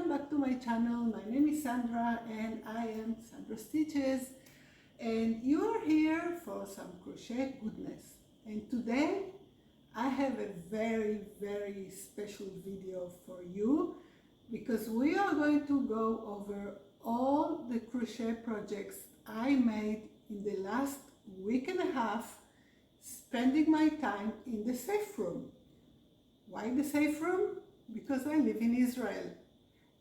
welcome back to my channel. My name is Sandra and I am SandraStitches, and you are here for some crochet goodness. And today I have a very special video for you, because we are going to go over all the crochet projects I made in the last week and a half, spending my time in the safe room. Why the safe room? Because I live in Israel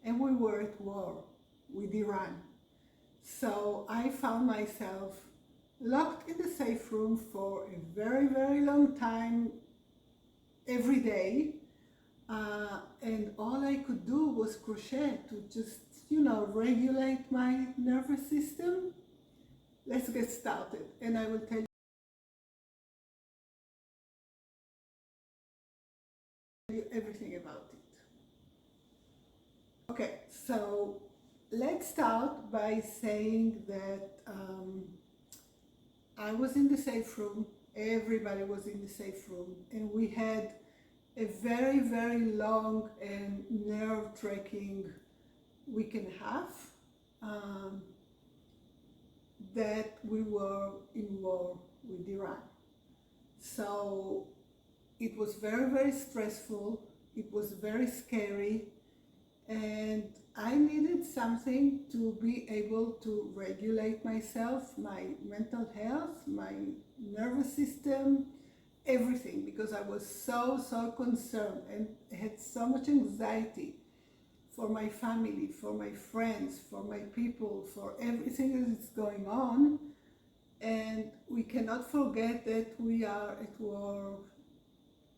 and we were at war with Iran. So I found myself locked in the safe room for a very long time, every day. And all I could do was crochet to just, regulate my nervous system. Let's get started and I will tell you everything about it. Okay, so let's start by saying that I was in the safe room, everybody was in the safe room, and we had a very long and nerve-wracking week and a half that we were in war with Iran. So it was very stressful, it was very scary, and I needed something to be able to regulate myself, my mental health, my nervous system, everything, because I was so concerned and had so much anxiety for my family, for my friends, for my people, for everything that is going on. And we cannot forget that we are at war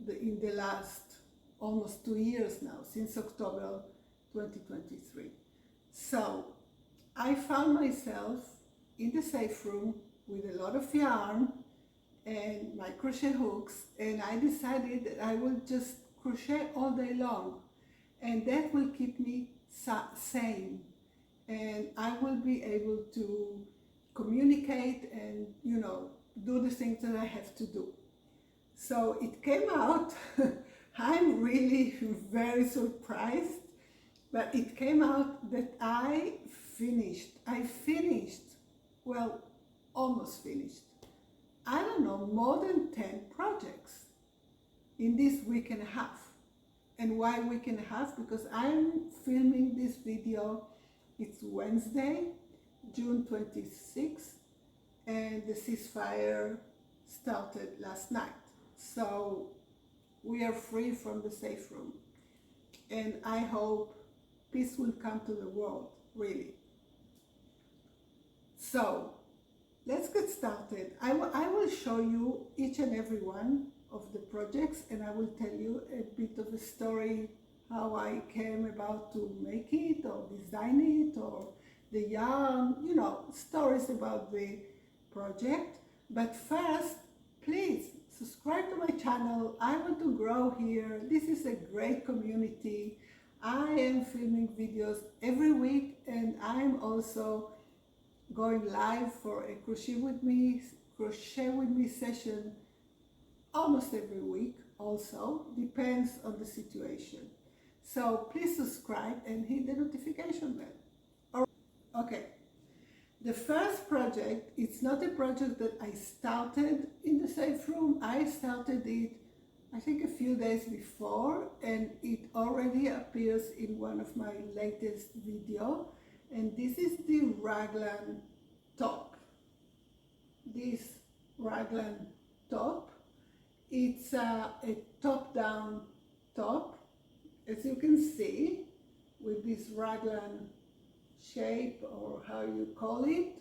in the last almost 2 years now, since October 2023. So I found myself in the safe room with a lot of yarn and my crochet hooks, and I decided that I will just crochet all day long, and that will keep me sane, and I will be able to communicate and do the things that I have to do. So it came out. I'm really very surprised, but it came out that I finished, well, almost finished, I don't know, more than 10 projects in this week and a half. And why week and a half? Because I'm filming this video, it's Wednesday, June 26th, and the ceasefire started last night. So we are free from the safe room, and I hope peace will come to the world, really. So let's get started. I will show you each and every one of the projects, and I will tell you a bit of a story, how I came about to make it or design it, or the yarn, stories about the project. But first, please subscribe to my channel. I want to grow here. This is a great community. I am filming videos every week, and I am also going live for a crochet with me session almost every week. Also depends on the situation. So please subscribe and hit the notification bell. Okay, the first project, it's not a project that I started in the safe room. I started it, I think, a few days before, and it already appears in one of my latest videos. And this is the Raglan top. This Raglan top, it's a top-down top, as you can see, with this Raglan shape, or how you call it.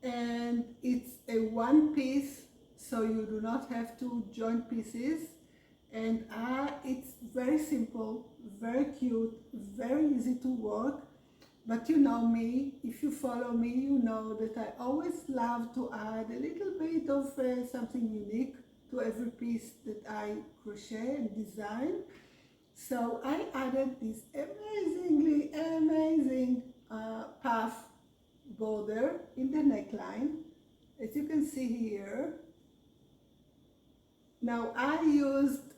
And it's a one piece, so you do not have to join pieces. And it's very simple, very cute, very easy to work. But you know me, if you follow me, you know that I always love to add a little bit of something unique to every piece that I crochet and design. So I added this amazing puff border in the neckline, as you can see here. Now I used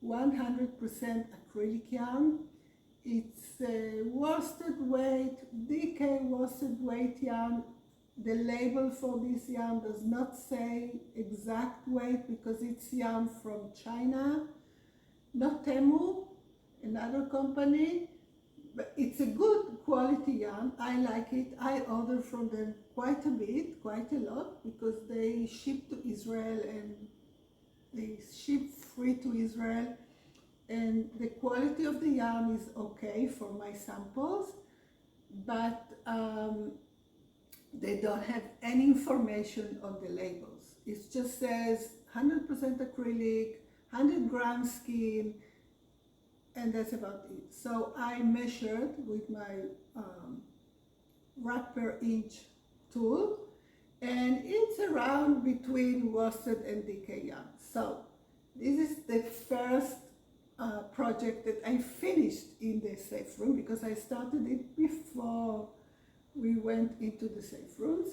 100% acrylic yarn. It's a worsted weight, DK worsted weight yarn. The label for this yarn does not say exact weight because it's yarn from China, not Temu, another company, but it's a good quality yarn. I like it. I order from them quite a bit, quite a lot, because they ship to Israel and they ship free to Israel, and the quality of the yarn is okay for my samples, but they don't have any information on the labels. It just says 100% acrylic, 100 gram skin, and that's about it. So I measured with my rad per inch tool, and it's around between worsted and DK yarn. So this is the first project that I finished in the safe room, because I started it before we went into the safe rooms.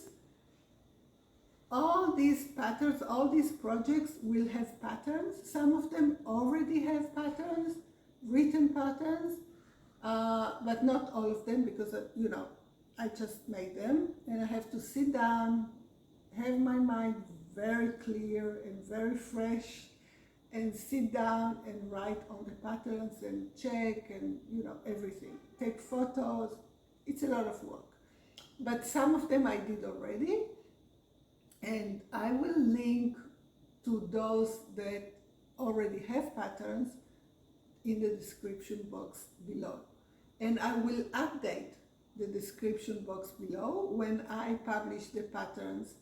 All these patterns, all these projects will have patterns. Some of them already have patterns, written patterns, but not all of them, because you know, I just made them, and I have to sit down, have my mind very clear and very fresh, and sit down and write on the patterns and check and, you know, everything. Take photos. It's a lot of work. But some of them I did already, and I will link to those that already have patterns in the description box below. And I will update the description box below when I publish the patterns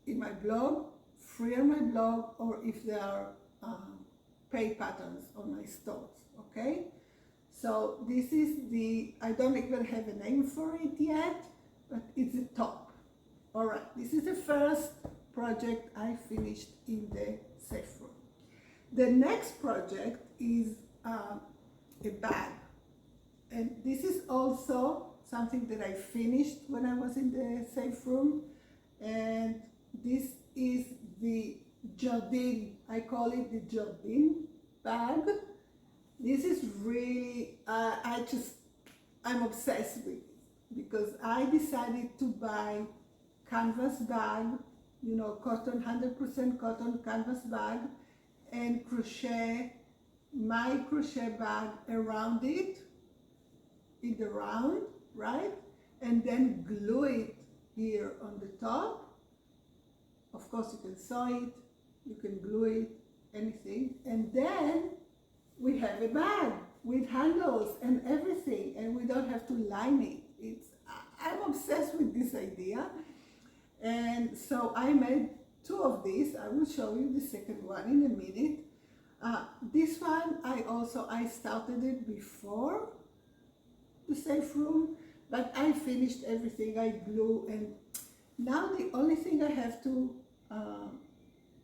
in my blog, free on my blog, or if there are paid patterns on my stores, okay? So this is the, I don't even have a name for it yet, but it's a top. All right, this is the first project I finished in the safe room. The next project is a bag. And this is also something that I finished when I was in the safe room. And this is the Jardin, I call it the Jardin bag. This is really, I'm obsessed with it, because I decided to buy canvas bag, you know, cotton, 100% cotton canvas bag, and crochet my crochet bag around it, in the round, right? And then glue it here on the top. Of course, you can sew it, you can glue it, anything. And then we have a bag with handles and everything, and we don't have to line it. I'm obsessed with this idea. And so I made two of these. I will show you the second one in a minute. This one, I started it before the safe room, but I finished everything. I glue, and now the only thing I have to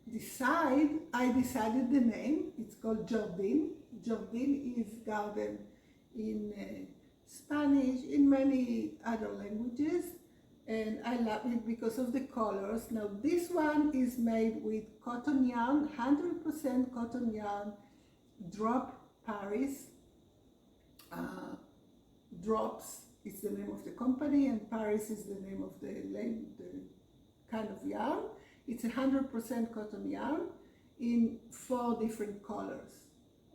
decide, I decided the name. It's called Jardin. Jardin is garden in Spanish, in many other languages, and I love it because of the colors. Now this one is made with cotton yarn, 100% cotton yarn, drop Paris. Drops is the name of the company, and Paris is the name of the kind of yarn. It's 100% cotton yarn in 4 different colors,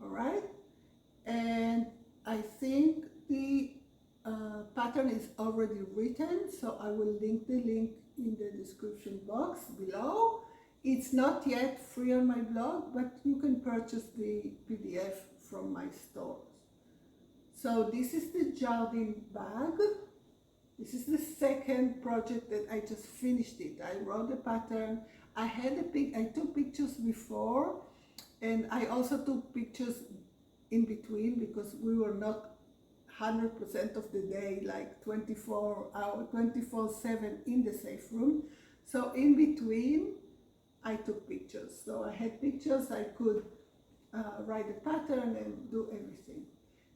all right? And I think the pattern is already written, so I will link the link in the description box below. It's not yet free on my blog, but you can purchase the PDF from my stores. So this is the Jardin bag. This is the second project that I just finished it. I wrote the pattern. I took pictures before, and I also took pictures in between, because we were not 100% of the day, like 24/7 in the safe room. So in between, I took pictures. So I had pictures, I could write the pattern and do everything.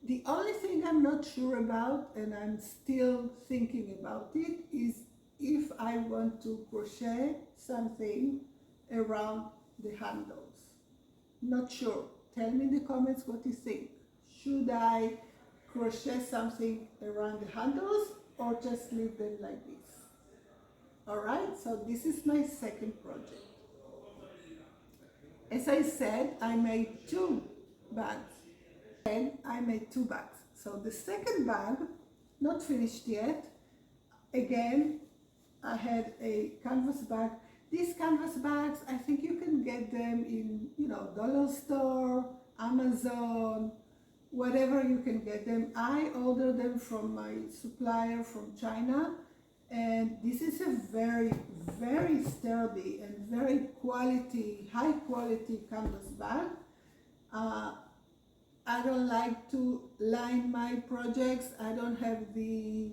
The only thing I'm not sure about, and I'm still thinking about it, is if I want to crochet something around the handles. Not sure. Tell me in the comments what you think. Should I crochet something around the handles or just leave them like this. Alright, so this is my second project. As I said, I made 2 bags. And I made 2 bags. So the second bag, not finished yet. Again, I had a canvas bag. These canvas bags, I think you can get them in, dollar store, Amazon, whatever you can get them. I ordered them from my supplier from China, and this is a very, very sturdy and very high quality canvas bag. I don't like to line my projects. I don't have the,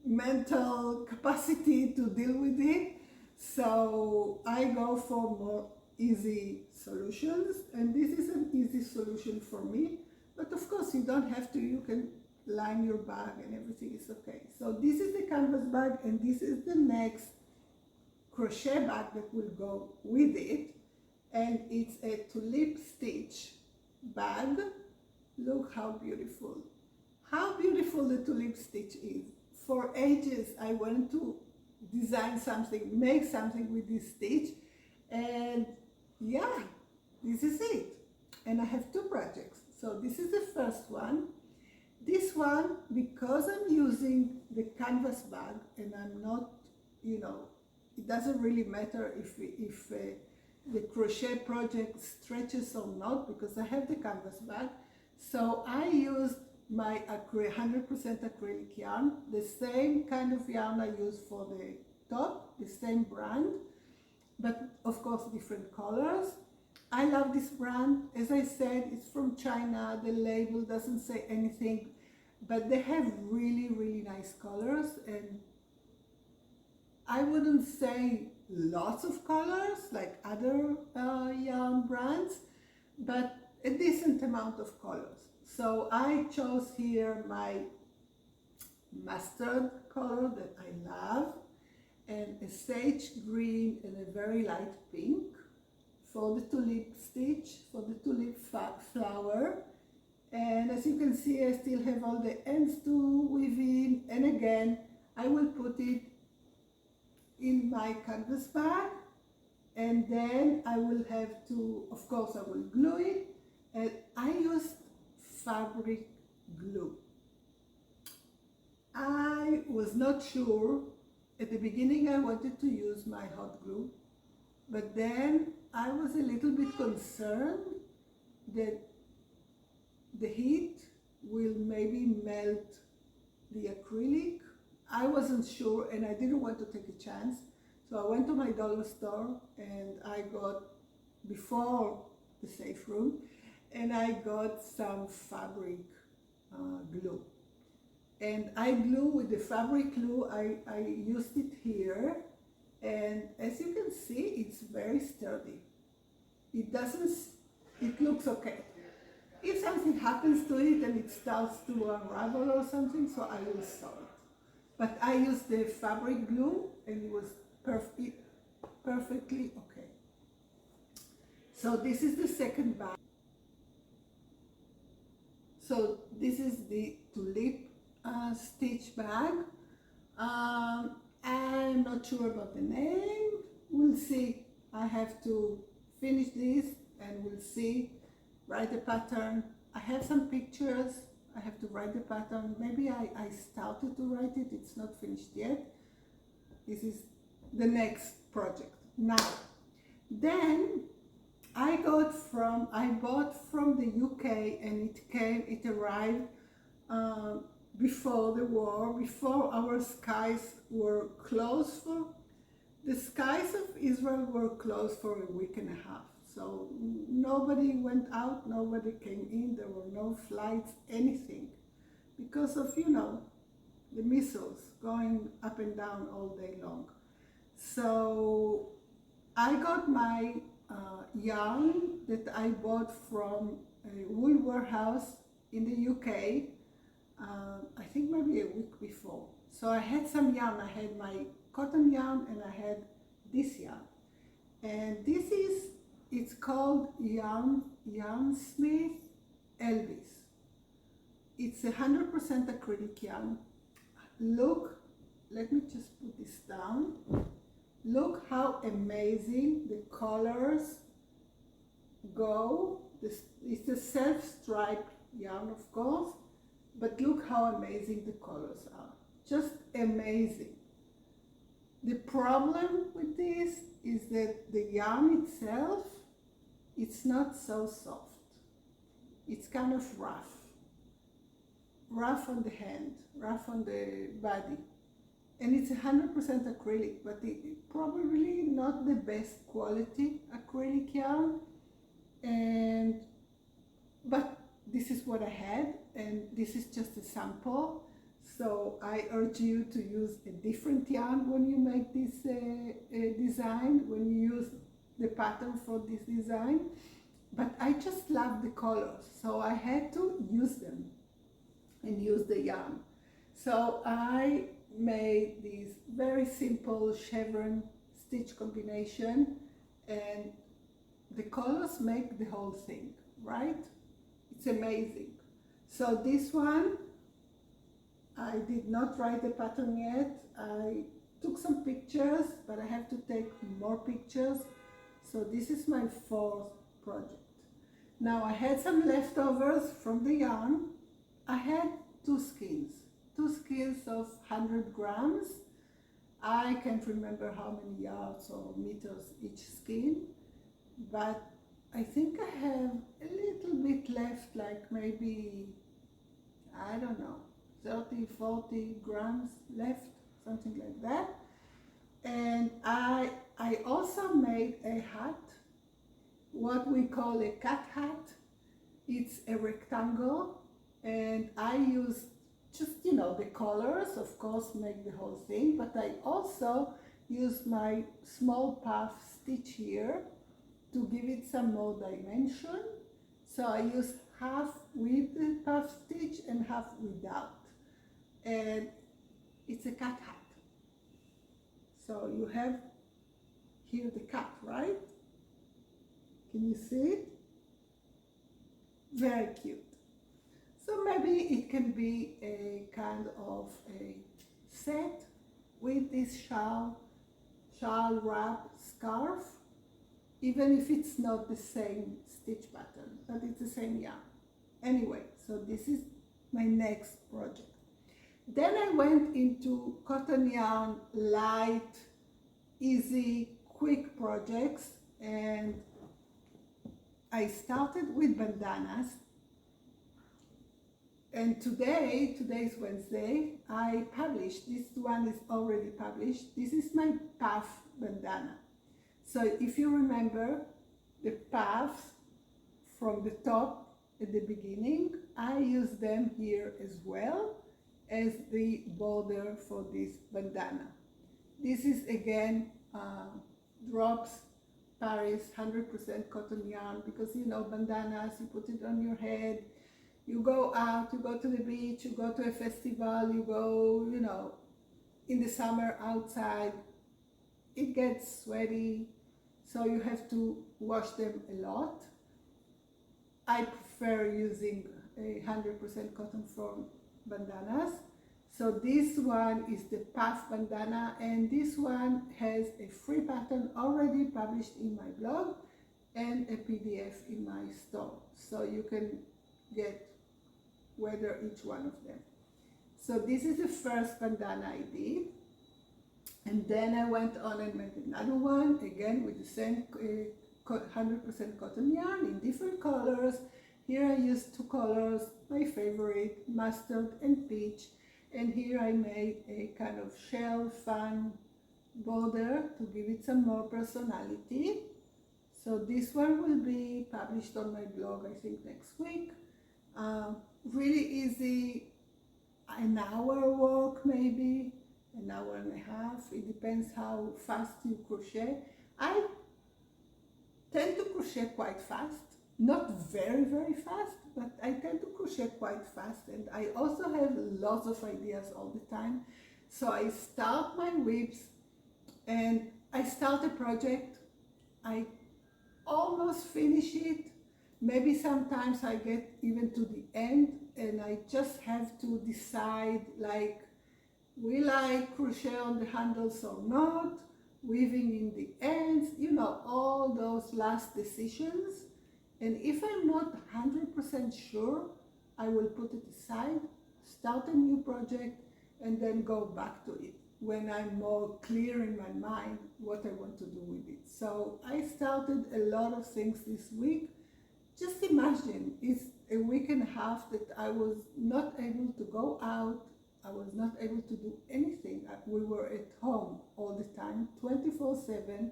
mental capacity to deal with it. So I go for more easy solutions, and this is an easy solution for me. But of course, you don't have to. You can line your bag and everything is okay. So this is the canvas bag, and this is the next crochet bag that will go with it. And it's a tulip stitch bag. Look how beautiful. How beautiful the tulip stitch is. For ages I wanted to design something, make something with this stitch. And yeah, this is it. And I have 2 projects. So this is the first one. This one, because I'm using the canvas bag and I'm not, it doesn't really matter if the crochet project stretches or not, because I have the canvas bag. So I used my 100% acrylic yarn, the same kind of yarn I use for the top, the same brand, but of course different colors. I love this brand. As I said, it's from China. The label doesn't say anything, but they have really, really nice colors, and I wouldn't say lots of colors like other yarn brands, but a decent amount of colors. So I chose here my mustard color that I love, and a sage green and a very light pink for the tulip stitch, for the tulip flower. And as you can see, I still have all the ends to weave in, and again I will put it in my canvas bag, and then I will have to, of course I will glue it, and I used fabric glue. I was not sure. At the beginning I wanted to use my hot glue, but then I was a little bit concerned that the heat will maybe melt the acrylic. I wasn't sure, and I didn't want to take a chance. So I went to my dollar store and I got, before the safe room, and I got some fabric glue. And I glue with the fabric glue, I used it here, and as you can see, it's very sturdy. It looks okay. If something happens to it and it starts to unravel or something, so I will sew it. But I used the fabric glue and it was perfectly okay. So this is the second bag. So this is the tulip stitch bag. I'm not sure about the name. We'll see. I have to finish this and we'll see. Write the pattern. I have some pictures. I have to write the pattern. Maybe I started to write it. It's not finished yet. This is the next project. Now, then I bought from the UK, and it arrived before the war, before our skies were closed for, the skies of Israel were closed for a week and a half. So nobody went out, nobody came in, there were no flights, anything, because of, the missiles going up and down all day long. So I got my yarn that I bought from a wool warehouse in the UK, I think maybe a week before. So I had some yarn. I had my cotton yarn and I had this yarn. And it's called Yarn Smith Elvis. It's 100% acrylic yarn. Look, let me just put this down. Look how amazing the colors go. It's a self-striped yarn, of course, but look how amazing the colors are. Just amazing. The problem with this is that the yarn itself, it's not so soft. It's kind of rough on the hand, rough on the body. And it's 100% acrylic, but it's probably not the best quality acrylic yarn. But this is what I had, and this is just a sample. So I urge you to use a different yarn when you make this design, when you use the pattern for this design. But I just love the colors, so I had to use them and use the yarn. So I made this very simple chevron stitch combination, and the colors make the whole thing, right? It's amazing. So this one, I did not write the pattern yet. I took some pictures, but I have to take more pictures. So this is my fourth project. Now I had some leftovers from the yarn. I had two skeins of 100 grams. I can't remember how many yards or meters each skein, but I think I have a little bit left, like maybe, I don't know, 30, 40 grams left, something like that. And I also made a hat, what we call a cat hat. It's a rectangle, and I used just, you know, the colors, of course, make the whole thing, but I also used my small puff stitch here to give it some more dimension. So I used half with the puff stitch and half without. And it's a cat hat. So you have here the cat, right? Can you see it? Very cute. So maybe it can be a kind of a set with this shawl wrap scarf, even if it's not the same stitch pattern, but it's the same yarn. Anyway, so this is my next project. Then I went into cotton yarn, light, easy, quick projects, and I started with bandanas. And today is Wednesday, I published, this one is already published. This is my puff bandana. So if you remember the puffs from the top at the beginning, I use them here as well as the border for this bandana. This is again drops Paris 100% cotton yarn, because you know bandanas, you put it on your head, you go out, you go to the beach, you go to a festival, you go, you know, in the summer outside, it gets sweaty, so you have to wash them a lot. I prefer using 100% cotton for bandanas. So this one is the Puff Bandana, and this one has a free pattern already published in my blog and a PDF in my store. So you can get whether each one of them. So this is the first bandana I did. And then I went on and made another one, again with the same 100% cotton yarn in different colors. Here I used two colors, my favorite, mustard and peach. And here I made a kind of shell fun border to give it some more personality. So this one will be published on my blog, I think next week. Really easy, an hour work maybe, an hour and a half. It depends how fast you crochet. I tend to crochet quite fast, not very, very fast, but I tend to crochet quite fast, and I also have lots of ideas all the time. So I start my whips and I start a project, I almost finish it, Maybe sometimes I get even to the end and I just have to decide, like, will I crochet on the handles or not, weaving in the ends, you know, all those last decisions. And if I'm not 100% sure, I will put it aside, start a new project, and then go back to it when I'm more clear in my mind what I want to do with it. So I started a lot of things this week. Just imagine, it's a week and a half that I was not able to go out. I was not able to do anything. We were at home all the time, 24/7,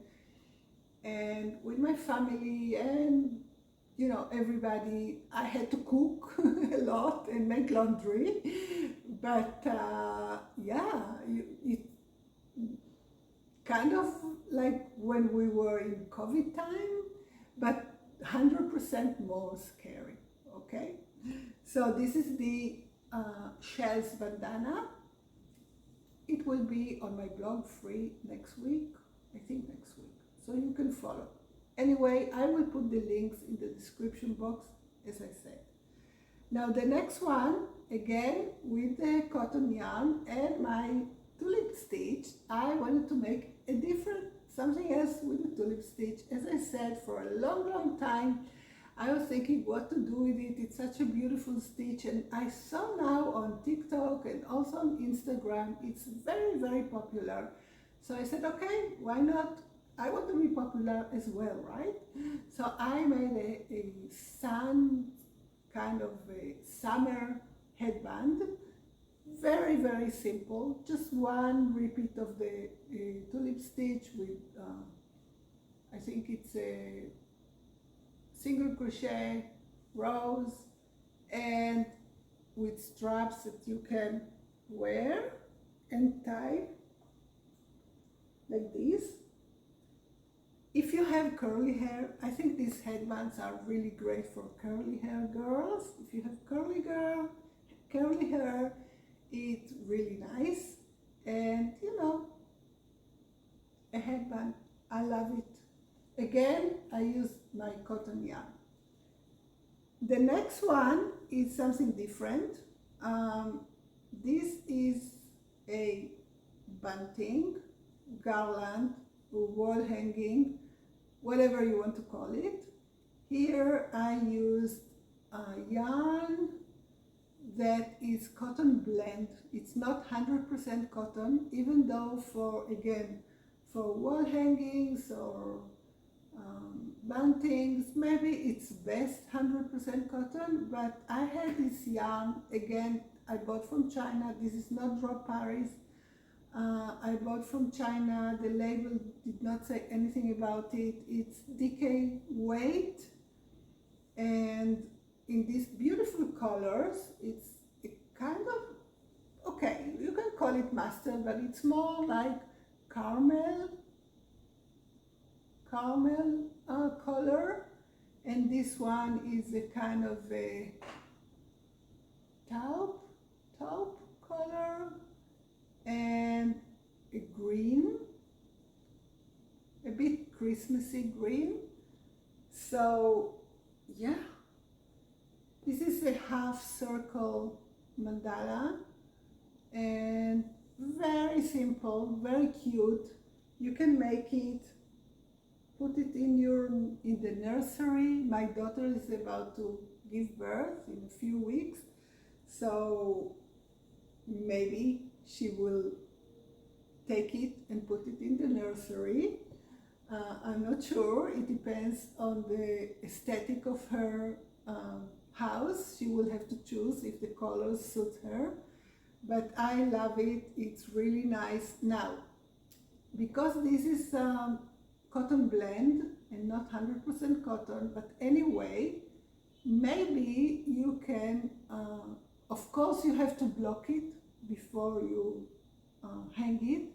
and with my family and, you know, everybody. I had to cook a lot and make laundry, but yeah, it kind of like when we were in COVID time, but 100% more scary, okay? So this is the shells bandana. It will be on my blog free next week, I think next week, so you can follow. Anyway, I will put the links in the description box, as I said. Now the next one, again with the cotton yarn and my tulip stitch, I wanted to make a different, something else with the tulip stitch. As I said, for a long time, I was thinking what to do with it. It's such a beautiful stitch, and I saw now on TikTok and also on Instagram, it's very popular. So I said, okay, why not? I want to be popular as well, right? So I made a sun, kind of a summer headband. Very simple, just one repeat of the tulip stitch with, I think it's a single crochet, rows, and with straps that you can wear and tie like this. If you have curly hair, I think these headbands are really great for curly hair girls. If you have curly hair, it's really nice. And you know, a headband, I love it. Again, I use my cotton yarn. The next one is something different. This is a bunting, garland, wall hanging, whatever you want to call it. Here I used yarn that is cotton blend. It's not 100% cotton, even though for wall hangings or buntings, maybe it's best 100% cotton, but I had this yarn, again, I bought from China. This is not raw Paris. I bought from China. The label did not say anything about it. It's DK weight, and in these beautiful colors. It's a kind of, okay, you can call it mustard, but it's more like caramel color, and this one is a kind of a taupe color and a green, a bit Christmassy green. So yeah, this is a half circle mandala and very simple, very cute. You can make it, put it in the nursery. My daughter is about to give birth in a few weeks, so maybe she will take it and put it in the nursery. I'm not sure. It depends on the aesthetic of her house. She will have to choose if the colors suit her, but I love it. It's really nice. Now, because this is cotton blend and not 100% cotton, but anyway, maybe you can, of course you have to block it before you hang it,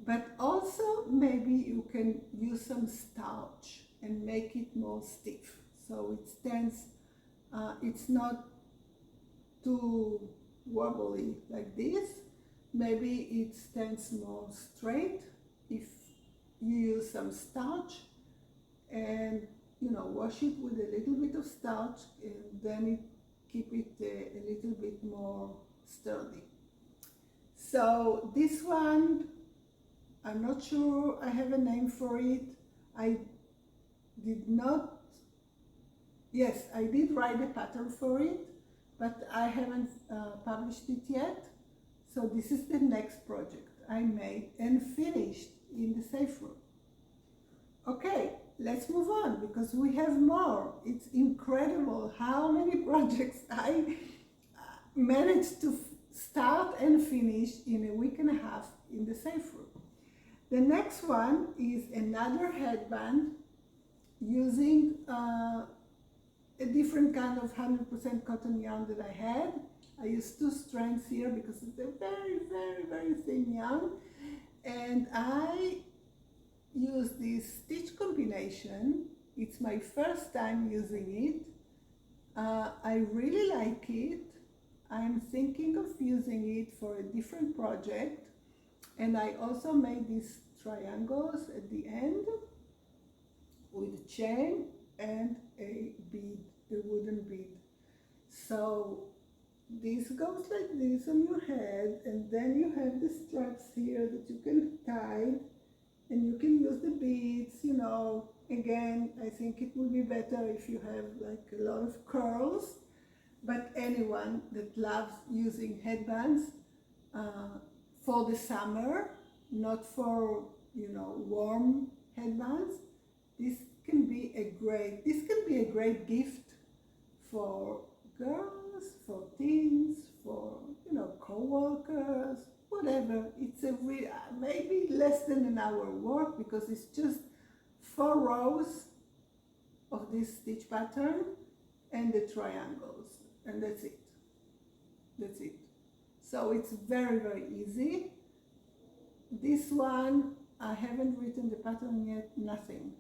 but also maybe you can use some starch and make it more stiff, so it stands, it's not too wobbly like this. Maybe it stands more straight if you use some starch, and you know, wash it with a little bit of starch, and then keep it a little bit more sturdy. So this one, I'm not sure I have a name for it. I did not, yes, I did write a pattern for it, but I haven't published it yet. So this is the next project I made and finished in the safe room. Okay, let's move on because we have more. It's incredible how many projects I managed to start and finish in a week and a half in the safe room. The next one is another headband using a different kind of 100% cotton yarn that I had. I used 2 strands here because it's a very, very, very thin yarn. And I use this stitch combination. It's my first time using it. I really like it. I'm thinking of using it for a different project. And I also made these triangles at the end with a chain and a bead, a wooden bead. So this goes like this on your head, and then you have the straps here that you can tie, and you can use the beads, you know. Again, I think it would be better if you have like a lot of curls, but anyone that loves using headbands for the summer, not for, you know, warm headbands, this can be a great gift for girls, for teens, for, you know, co-workers, whatever. It's a maybe less than an hour work because it's just 4 rows of this stitch pattern and the triangles, and that's it. That's it. So it's very, very easy. This one, I haven't written the pattern yet, nothing.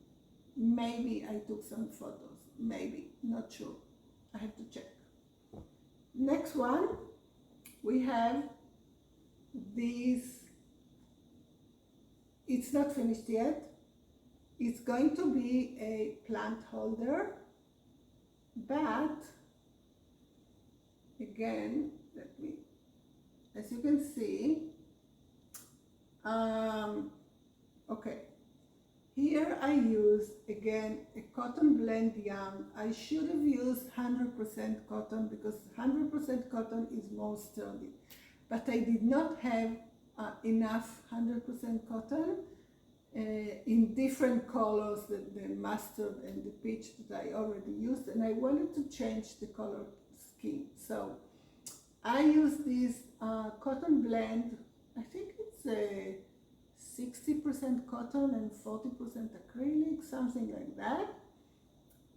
Maybe I took some photos, maybe, not sure. I have to check. Next one, we have this. It's not finished yet. It's going to be a plant holder, but again, as you can see, okay, here I use again a cotton blend yarn. I should have used 100% cotton because 100% cotton is more sturdy, but I did not have enough 100% cotton in different colors, the mustard and the peach that I already used, and I wanted to change the color scheme. So I use this cotton blend. I think it's a 60% cotton and 40% acrylic, something like that,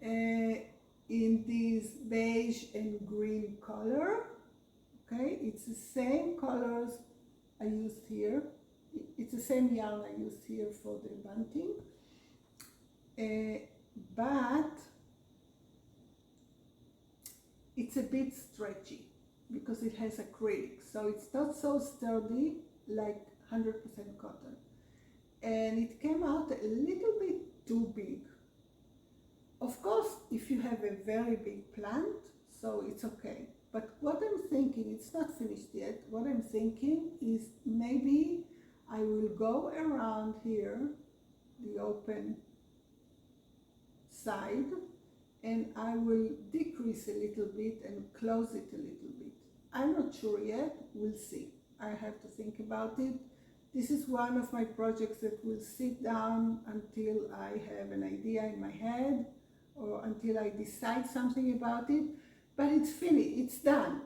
in this beige and green color. Okay, it's the same colors I used here. It's the same yarn I used here for the bunting, but it's a bit stretchy because it has acrylic, so it's not so sturdy like 100% cotton, and it came out a little bit too big. Of course, if you have a very big plant, so it's okay. But what I'm thinking, it's not finished yet, what I'm thinking is maybe I will go around here, the open side, and I will decrease a little bit and close it a little bit. I'm not sure yet, we'll see. I have to think about it. This is one of my projects that will sit down until I have an idea in my head or until I decide something about it. But it's finished, it's done.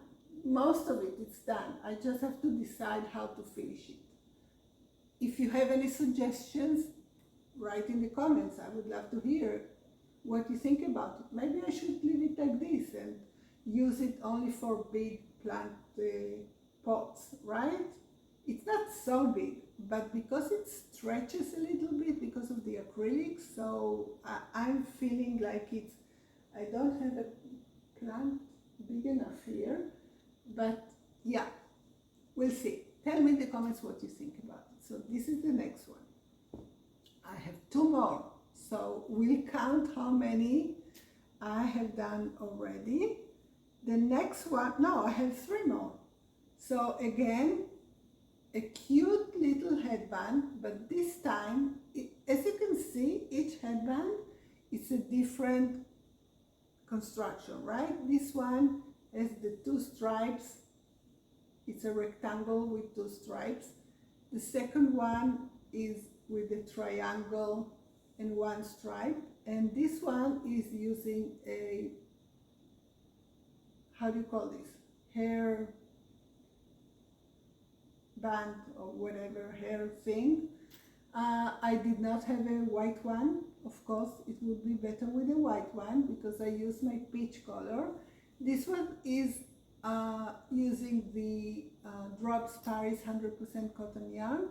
Most of it, it's done. I just have to decide how to finish it. If you have any suggestions, write in the comments. I would love to hear what you think about it. Maybe I should leave it like this and use it only for big plant pots, right? It's not so big, but because it stretches a little bit because of the acrylic, so I'm feeling like I don't have a plant big enough here, but yeah, we'll see. Tell me in the comments what you think about it. So this is the next one. I have 2 more. So we'll count how many I have done already. The next one, no, I have 3 more. So again, a cute little headband, but this time, as you can see, each headband is a different construction, right? This one has the 2 stripes. It's a rectangle with 2 stripes. The second one is with a triangle and 1 stripe. And this one is using a, how do you call this? Hair band or whatever, hair thing. I did not have a white one. Of course, it would be better with a white one because I use my peach color. This one is using the Drops Paris 100% cotton yarn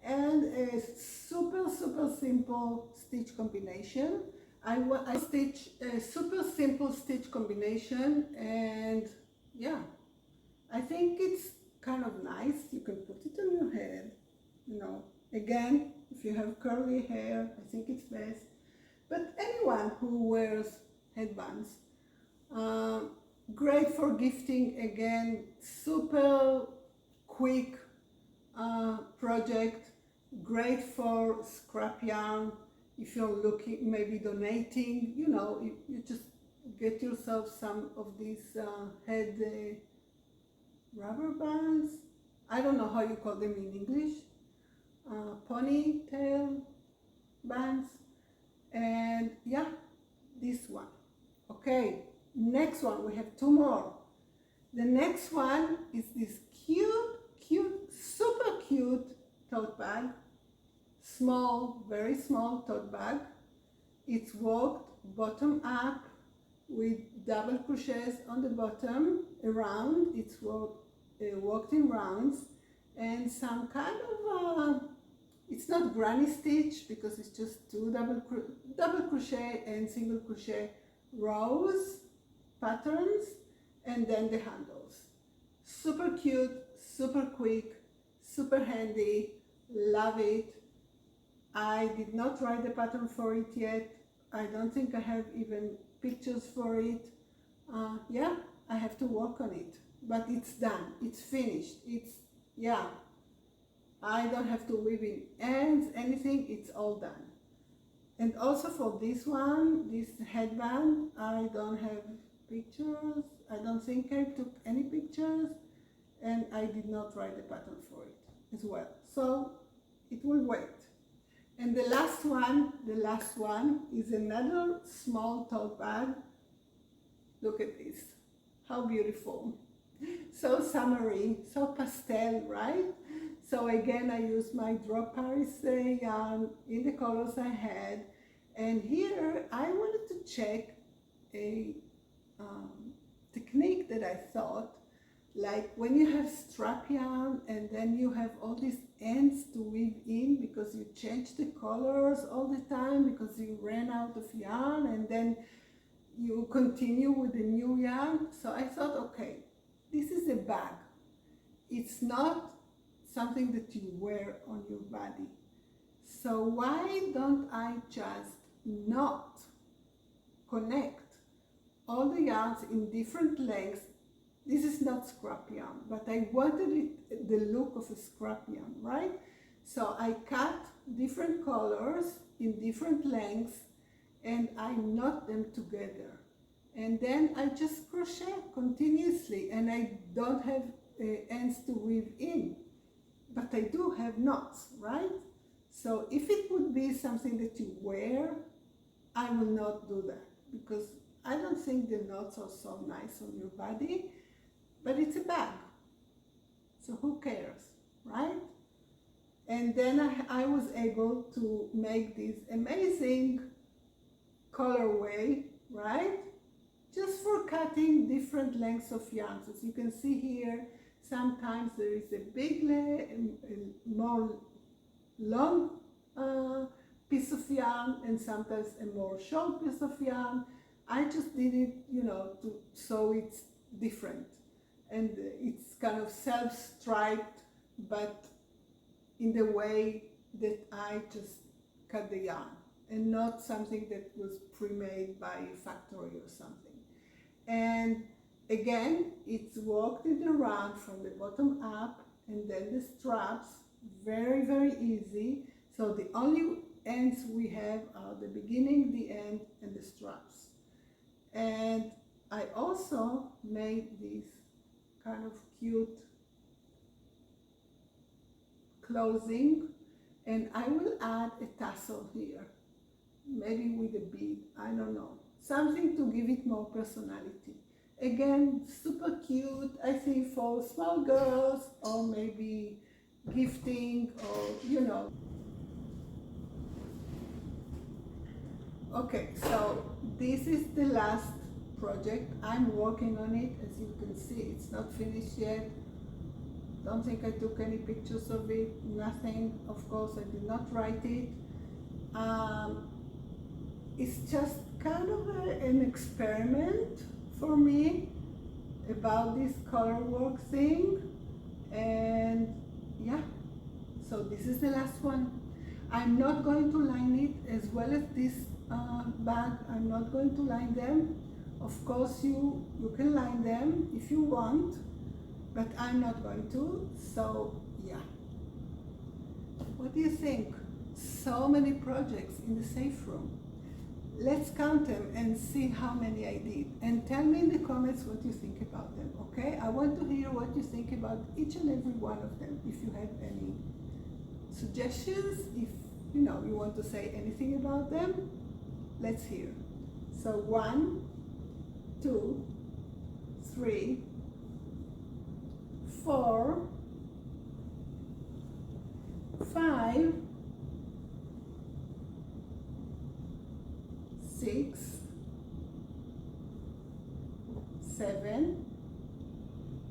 and a super simple stitch combination. I stitch a super simple stitch combination, and yeah, I think it's kind of nice. You can put it on your head, you know. Again, if you have curly hair, I think it's best. But anyone who wears headbands, great for gifting. Again, super quick project, great for scrap yarn. If you're looking, maybe donating, you know, you just get yourself some of these head rubber bands. I don't know how you call them in English. Ponytail bands. And yeah, this one. Okay, next one, we have 2 more. The next one is this super cute tote bag. Small, very small tote bag. It's worked bottom up with double crochets on the bottom around. It's worked in rounds and some kind of it's not granny stitch because it's just 2 double crochet and single crochet rows patterns, and then the handles. Super cute, super quick, super handy. Love it. I did not write the pattern for it yet. I don't think I have even pictures for it. Yeah, I have to work on it, but it's done, it's finished. It's, yeah, I don't have to weave in ends, anything, it's all done. And also for this one, this headband, I don't have pictures. I don't think I took any pictures, and I did not write the pattern for it as well. So it will wait. And the last one is another small tote bag. Look at this, how beautiful. So summery, so pastel, right? So again, I use my Drop Paris yarn in the colors I had. And here I wanted to check a technique that I thought, like when you have strap yarn and then you have all these ends to weave in because you change the colors all the time because you ran out of yarn, and then you continue with the new yarn. So I thought, okay, this is a bag. It's not something that you wear on your body. So why don't I just not connect all the yarns in different lengths? This is not scrap yarn, but I wanted it the look of a scrap yarn, right? So I cut different colors in different lengths and I knot them together. And then I just crochet continuously, and I don't have ends to weave in, but I do have knots, right? So if it would be something that you wear, I will not do that because I don't think the knots are so nice on your body, but it's a bag, so who cares, right? And then I was able to make this amazing colorway, right? Just for cutting different lengths of yarns. As you can see here, sometimes there is a big, more long piece of yarn, and sometimes a more short piece of yarn. I just did it, you know, so it's different. And it's kind of self-striped, but in the way that I just cut the yarn. and not something that was pre-made by a factory or something. And again, it's worked in the round from the bottom up, and then the straps, very, very easy. So the only ends we have are the beginning, the end, and the straps. And I also made this kind of cute closing, and I will add a tassel here, maybe with a bead, I don't know, something to give it more personality. Again, super cute, I think, for small girls, or maybe gifting, or you know. Okay, so this is the last project. I'm working on it. As you can see, it's not finished yet. Don't think I took any pictures of it, nothing. Of course, I did not write it. It's just kind of an experiment for me about this color work thing. And yeah, so this is the last one. I'm not going to line it, as well as this bag. I'm not going to line them. Of course, you can line them if you want, but I'm not going to. So yeah, what do you think? So many projects in the safe room. Let's count them and see how many I did, and tell me in the comments what you think about them. Okay, I want to hear what you think about each and every one of them. If you have any suggestions, if you want to say anything about them, let's hear. So 1, 2, 3, 4, 5, 6, 7,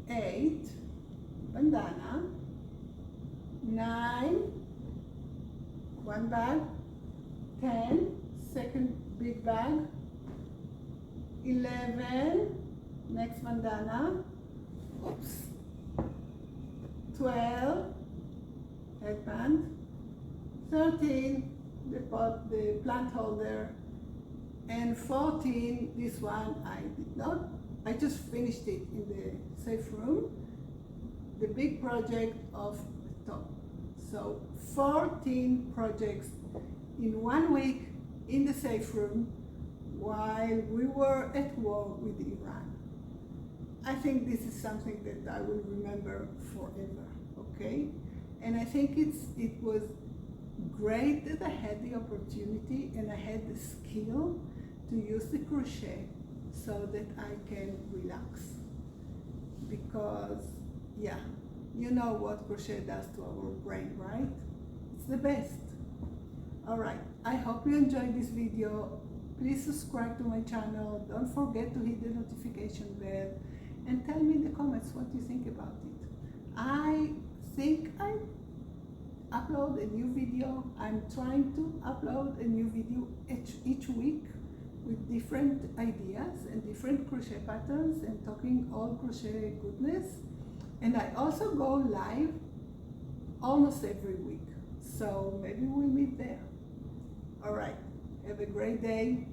8, bandana, 9, one bag, 10, second big bag, 11, next bandana, oops, 12, headband, 13, the plant holder, and 14, this one I did not, I just finished it in the safe room, the big project of the top. So 14 projects in 1 week in the safe room while we were at war with Iran. I think this is something that I will remember forever, okay? And I think it was great that I had the opportunity and I had the skill to use the crochet so that I can relax. Because, yeah, you know what crochet does to our brain, right? It's the best. All right, I hope you enjoyed this video. Please subscribe to my channel. Don't forget to hit the notification bell and tell me in the comments what you think about it. I think I upload a new video. I'm trying to upload a new video each week with different ideas and different crochet patterns and talking all crochet goodness. And I also go live almost every week. So maybe we'll meet there. All right, have a great day.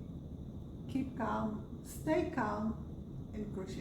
Keep calm, stay calm, and crochet.